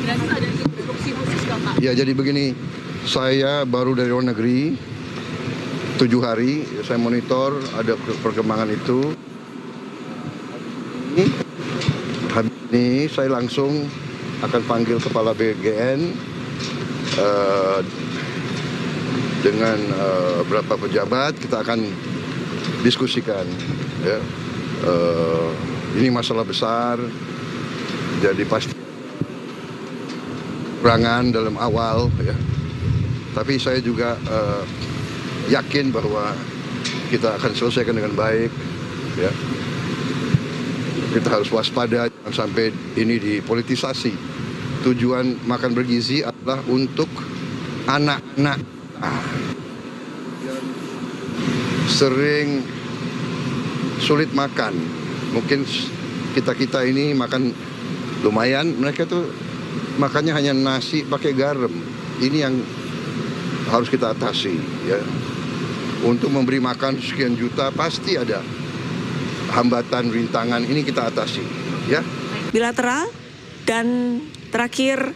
Dan ada instruksi khusus nggak, Pak? Ya, jadi begini, saya baru dari luar negeri 7 hari, saya monitor ada perkembangan itu. Hari ini saya langsung akan panggil Kepala BGN dengan beberapa pejabat, kita akan diskusikan. Ya. Ini masalah besar, jadi pasti kekurangan dalam awal, ya. Tapi saya juga yakin bahwa kita akan selesaikan dengan baik, ya. Kita harus waspada, jangan sampai ini dipolitisasi. Tujuan makan bergizi adalah untuk anak-anak yang sering sulit makan. Mungkin kita ini makan lumayan, mereka tuh makannya hanya nasi pakai garam. Ini yang harus kita atasi, ya. Untuk memberi makan sekian juta pasti ada hambatan, rintangan, ini kita atasi, ya. Bilateral dan terakhir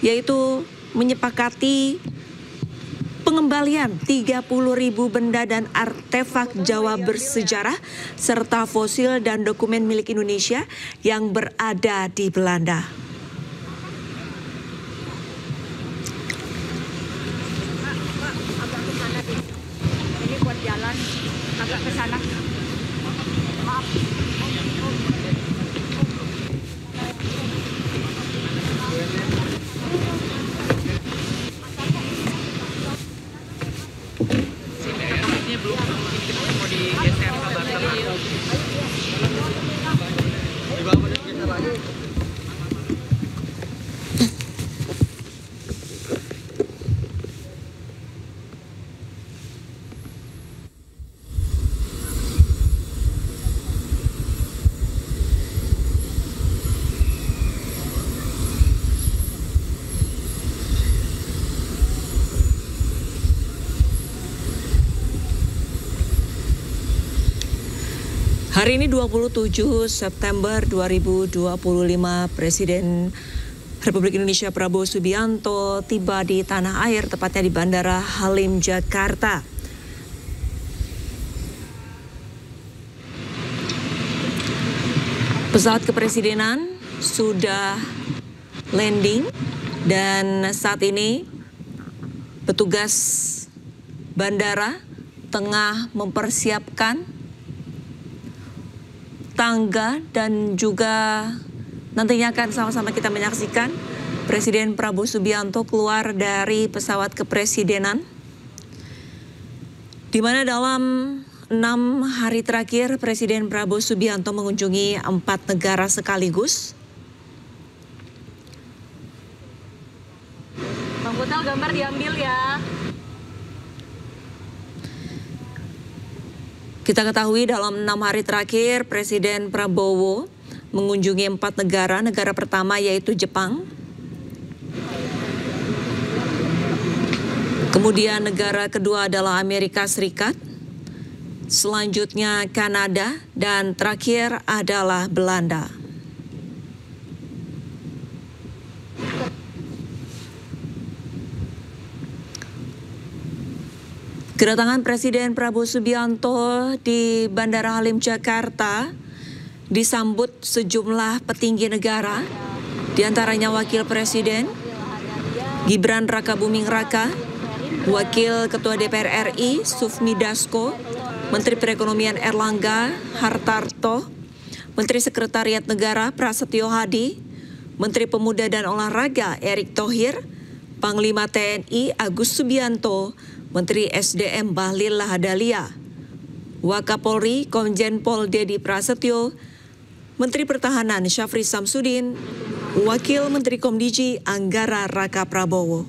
yaitu menyepakati pengembalian 30.000 benda dan artefak Jawa bersejarah serta fosil dan dokumen milik Indonesia yang berada di Belanda. Ini buat jalan agak ke sana. Maaf. Ini belum mau digeser ke Banten. Hari ini 27 September 2025, Presiden Republik Indonesia Prabowo Subianto tiba di tanah air, tepatnya di Bandara Halim, Jakarta. Pesawat kepresidenan sudah landing dan saat ini petugas bandara tengah mempersiapkan tangga dan juga nantinya akan sama-sama kita menyaksikan Presiden Prabowo Subianto keluar dari pesawat kepresidenan, di mana dalam 6 hari terakhir Presiden Prabowo Subianto mengunjungi 4 negara sekaligus. Bang Butel, gambar diambil ya. Kita ketahui dalam 6 hari terakhir Presiden Prabowo mengunjungi 4 negara. Negara pertama yaitu Jepang. Kemudian negara kedua adalah Amerika Serikat. Selanjutnya Kanada dan terakhir adalah Belanda. Kedatangan Presiden Prabowo Subianto di Bandara Halim, Jakarta disambut sejumlah petinggi negara, diantaranya Wakil Presiden Gibran Rakabuming Raka, Wakil Ketua DPR RI Sufmi Dasko, Menteri Perekonomian Erlangga Hartarto, Menteri Sekretariat Negara Prasetyo Hadi, Menteri Pemuda dan Olahraga Erick Thohir, Panglima TNI Agus Subianto, Menteri SDM Bahlil Lahadalia, Wakapolri Komjen Pol Dedi Prasetyo, Menteri Pertahanan Syafri Samsudin, Wakil Menteri Komdiji Anggara Raka Prabowo.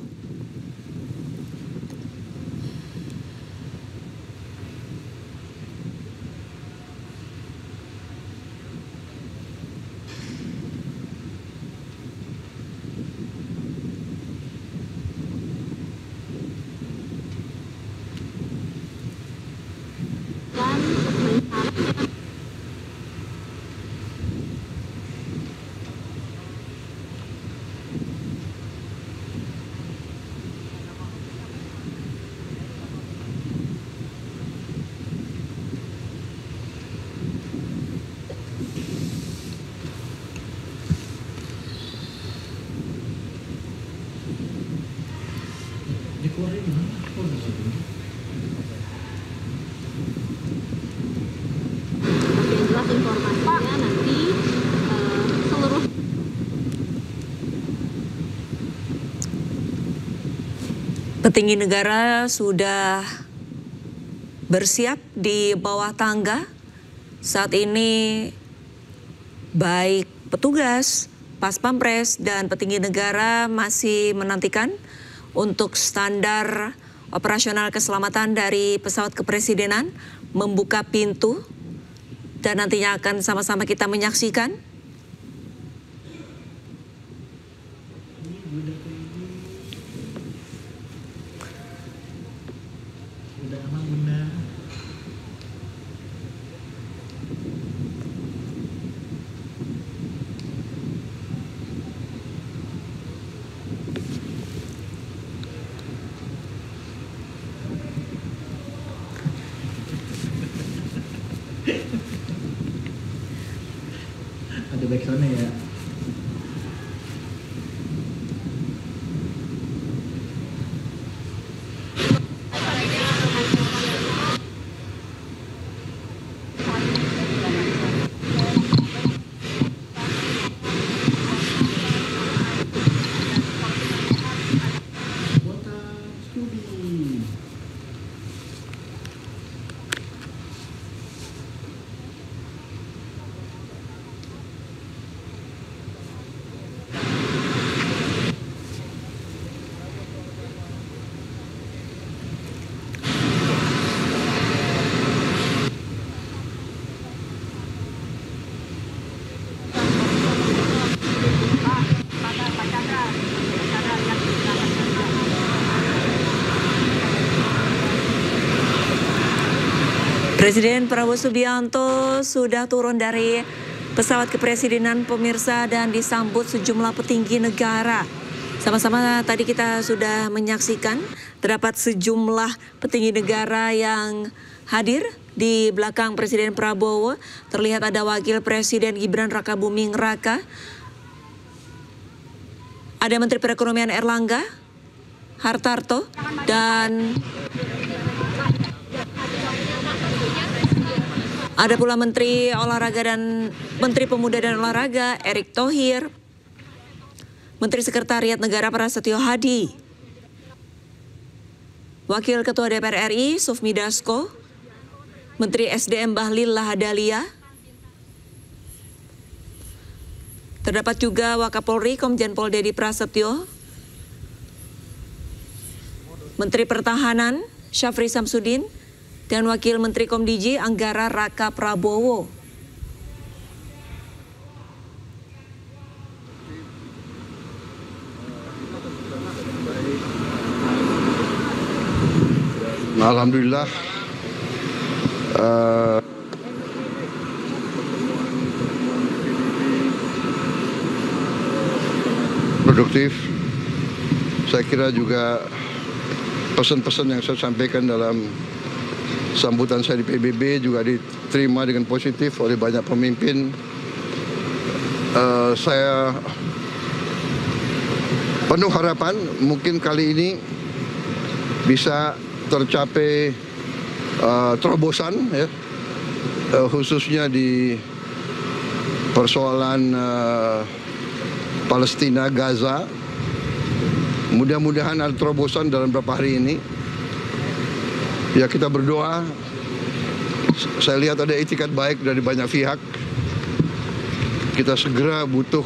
Yang jelas informasinya nanti seluruh petinggi negara sudah bersiap di bawah tangga. Saat ini baik petugas, pas pampres dan petinggi negara masih menantikan untuk standar operasional keselamatan dari pesawat kepresidenan membuka pintu dan nantinya akan sama-sama kita menyaksikan. Udah aman bunda. Ada backsoundnya ya. Botak studi. Presiden Prabowo Subianto sudah turun dari pesawat kepresidenan pemirsa dan disambut sejumlah petinggi negara. Sama-sama tadi kita sudah menyaksikan terdapat sejumlah petinggi negara yang hadir di belakang Presiden Prabowo. Terlihat ada Wakil Presiden Gibran Rakabuming Raka, ada Menteri Perekonomian Erlangga Hartarto, dan ada pula Menteri Olahraga dan Menteri Pemuda dan Olahraga Erick Thohir, Menteri Sekretariat Negara Prasetyo Hadi, Wakil Ketua DPR RI Sufmi Dasko, Menteri SDM Bahlil Lahadalia, terdapat juga Wakapolri Komjen Pol Dedi Prasetyo, Menteri Pertahanan Syafri Samsudin, dan Wakil Menteri Komdiji Anggara Raka Prabowo. Alhamdulillah produktif. Saya kira juga pesan-pesan yang saya sampaikan dalam sambutan saya di PBB juga diterima dengan positif oleh banyak pemimpin. Saya penuh harapan mungkin kali ini bisa tercapai terobosan, ya, khususnya di persoalan Palestina, Gaza. Mudah-mudahan ada terobosan dalam beberapa hari ini. Ya, kita berdoa. Saya lihat ada itikat baik dari banyak pihak. Kita segera butuh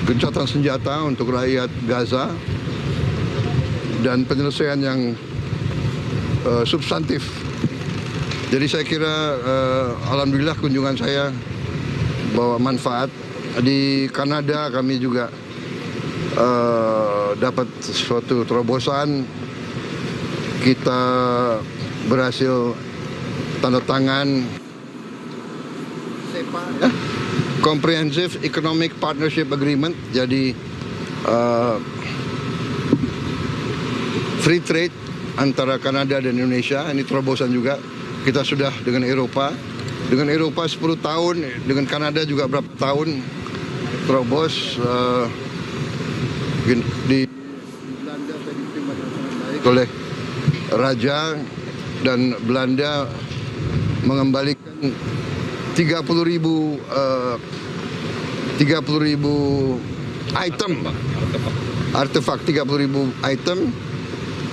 gencatan senjata untuk rakyat Gaza dan penyelesaian yang substantif. Jadi saya kira alhamdulillah kunjungan saya bawa manfaat. Di Kanada kami juga dapat suatu terobosan. Kita berhasil tanda tangan CEPA, ya? Comprehensive Economic Partnership Agreement. Jadi free trade antara Kanada dan Indonesia. Ini terobosan juga. Kita sudah dengan Eropa. Dengan Eropa 10 tahun, dengan Kanada juga berapa tahun terobos. Di Belanda saya diterima dengan sangat baik. oleh Raja dan Belanda mengembalikan 30.000 item artefak 30.000 item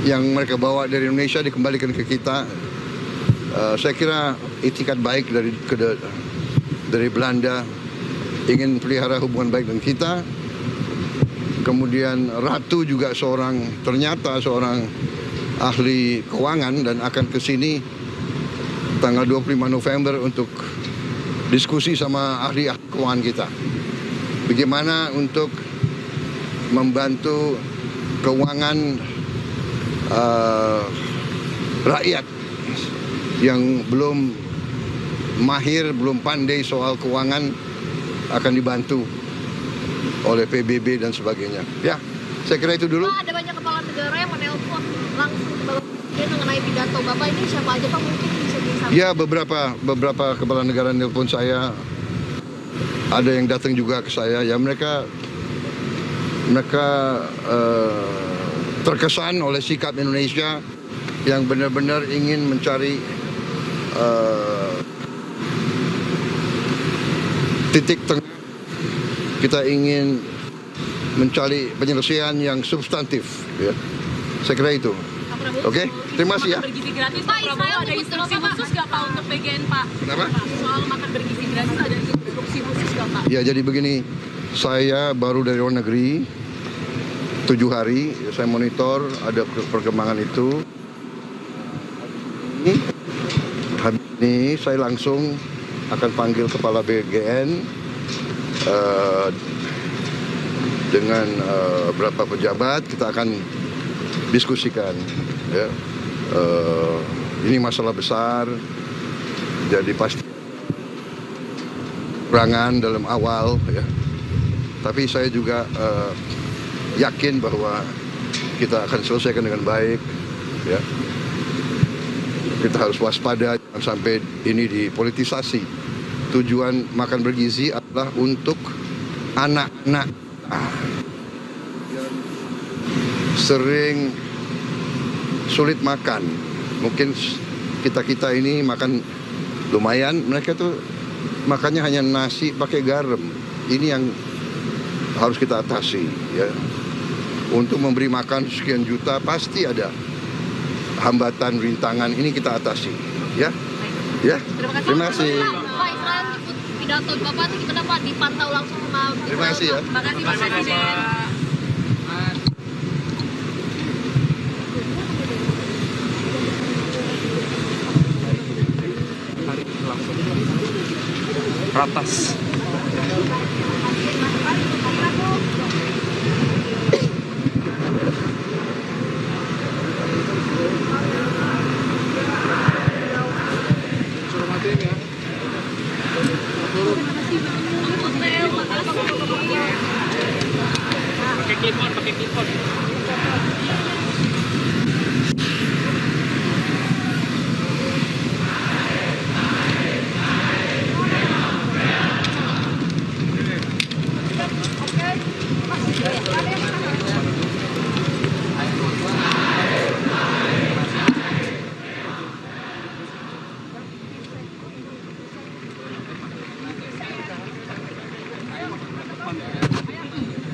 yang mereka bawa dari Indonesia dikembalikan ke kita. Saya kira itikat baik dari Belanda, ingin pelihara hubungan baik dengan kita. Kemudian Ratu juga ternyata seorang ahli keuangan dan akan ke sini tanggal 25 November untuk diskusi sama ahli keuangan kita. Bagaimana untuk membantu keuangan rakyat yang belum mahir, belum pandai soal keuangan akan dibantu oleh PBB dan sebagainya. Ya, saya kira itu dulu. Pak, ada banyak kepala negara yang menelpon langsung ke Bapak Presiden mengenai pidato Bapak ini, siapa aja Pak mungkin bisa disampaikan? Ya, beberapa kepala negara nelpon saya. Ada yang datang juga ke saya. Ya, mereka terkesan oleh sikap Indonesia yang benar-benar ingin mencari titik tengah. Kita ingin mencari penyelesaian yang substantif, ya. Saya kira itu. Oke, terima kasih ya. Makan bergizi gratis, Pak, Pak Prabowo Israel ada menyebut instruksi Bapak, khusus nggak Pak untuk PGN Pak? Kenapa? Soal makan bergizi gratis ada instruksi khusus nggak Pak? Ya, jadi begini, saya baru dari luar negeri 7 hari, saya monitor ada perkembangan itu. Habis ini saya langsung akan panggil kepala BGN dengan beberapa pejabat, kita akan diskusikan, ya. Ini masalah besar, jadi pasti kurangan dalam awal, ya. Tapi saya juga yakin bahwa kita akan selesaikan dengan baik, ya. Kita harus waspada jangan sampai ini dipolitisasi. Tujuan makan bergizi adalah untuk anak-anak yang sering sulit makan. Mungkin kita ini makan lumayan, mereka tuh makannya hanya nasi pakai garam. Ini yang harus kita atasi, ya. Untuk memberi makan sekian juta pasti ada hambatan, rintangan, ini kita atasi, ya. Ya, terima kasih. Pak, Israel ikut pidato Bapak itu gimana Pak, dipantau langsung sama Terima kasih ya. Terima kasih Pak Presiden. Ratas. Pakai clip-on.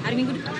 Hari Minggu depan.